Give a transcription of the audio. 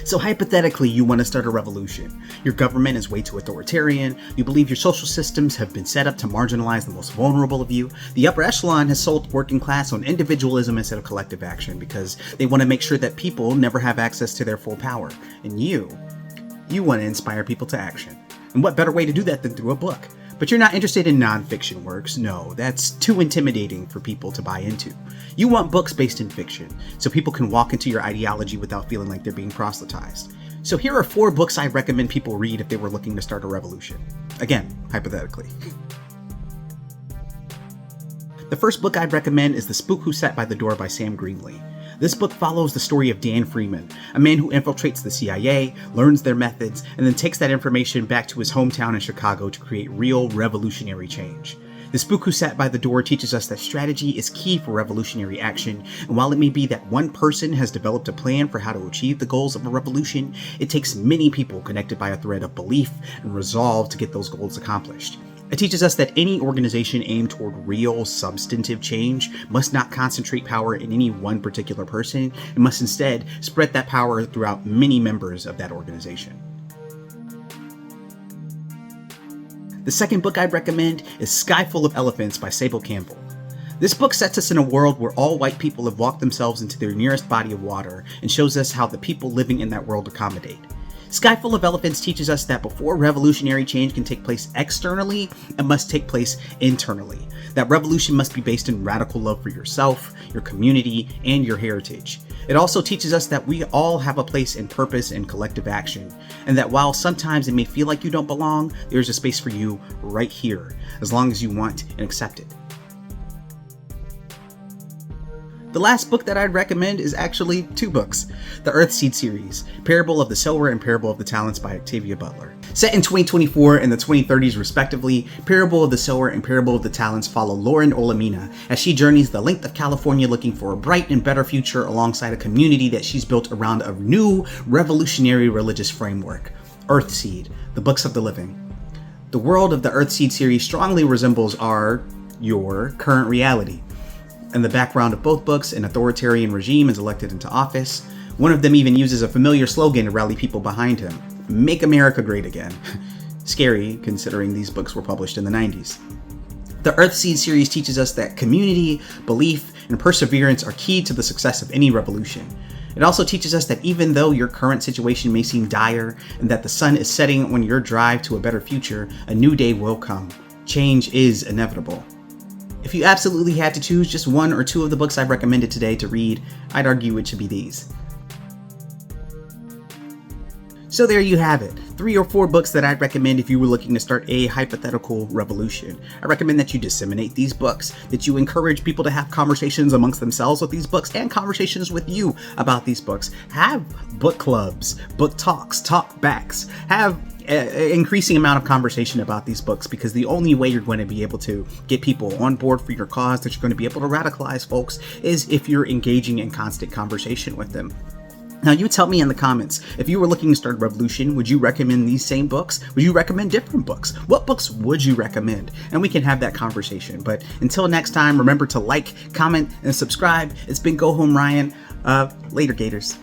So hypothetically, you want to start a revolution. Your government is way too authoritarian. You believe your social systems have been set up to marginalize the most vulnerable of you. The upper echelon has sold working class on individualism instead of collective action because they want to make sure that people never have access to their full power. And you want to inspire people to action. And what better way to do that than through a book? But you're not interested in nonfiction works. No, that's too intimidating for people to buy into. You want books based in fiction, so people can walk into your ideology without feeling like they're being proselytized. So here are 4 books I recommend people read if they were looking to start a revolution. Again, hypothetically. The first book I'd recommend is The Spook Who Sat by the Door by Sam Greenlee. This book follows the story of Dan Freeman, a man who infiltrates the CIA, learns their methods, and then takes that information back to his hometown in Chicago to create real revolutionary change. The Spook Who Sat by the Door teaches us that strategy is key for revolutionary action, and while it may be that one person has developed a plan for how to achieve the goals of a revolution, it takes many people connected by a thread of belief and resolve to get those goals accomplished. It teaches us that any organization aimed toward real, substantive change must not concentrate power in any one particular person, and must instead spread that power throughout many members of that organization. The second book I'd recommend is Sky Full of Elephants by Sable Campbell. This book sets us in a world where all white people have walked themselves into their nearest body of water and shows us how the people living in that world accommodate. Sky Full of Elephants teaches us that before revolutionary change can take place externally, it must take place internally. That revolution must be based in radical love for yourself, your community, and your heritage. It also teaches us that we all have a place in purpose and collective action, and that while sometimes it may feel like you don't belong, there's a space for you right here, as long as you want and accept it. The last book that I'd recommend is actually 2 books. The Earthseed series, Parable of the Sower and Parable of the Talents by Octavia Butler. Set in 2024 and the 2030s respectively, Parable of the Sower and Parable of the Talents follow Lauren Olamina as she journeys the length of California looking for a bright and better future alongside a community that she's built around a new revolutionary religious framework. Earthseed, the Books of the Living. The world of the Earthseed series strongly resembles your current reality. In the background of both books, an authoritarian regime is elected into office. One of them even uses a familiar slogan to rally people behind him: "Make America Great Again." Scary, considering these books were published in the 90s. The Earthseed series teaches us that community, belief, and perseverance are key to the success of any revolution. It also teaches us that even though your current situation may seem dire, and that the sun is setting on your drive to a better future, a new day will come. Change is inevitable. If you absolutely had to choose just 1 or 2 of the books I've recommended today to read, I'd argue it should be these. So there you have it, 3 or 4 books that I'd recommend if you were looking to start a hypothetical revolution. I recommend that you disseminate these books, that you encourage people to have conversations amongst themselves with these books and conversations with you about these books. Have book clubs, book talks, talk backs, have increasing amount of conversation about these books, because the only way you're going to be able to get people on board for your cause, that you're going to be able to radicalize folks, is if you're engaging in constant conversation with them. Now, you tell me in the comments, if you were looking to start a revolution, would you recommend these same books? Would you recommend different books? What books would you recommend? And we can have that conversation. But until next time, remember to like, comment, and subscribe. It's been Go Home Ryan. Later, Gators.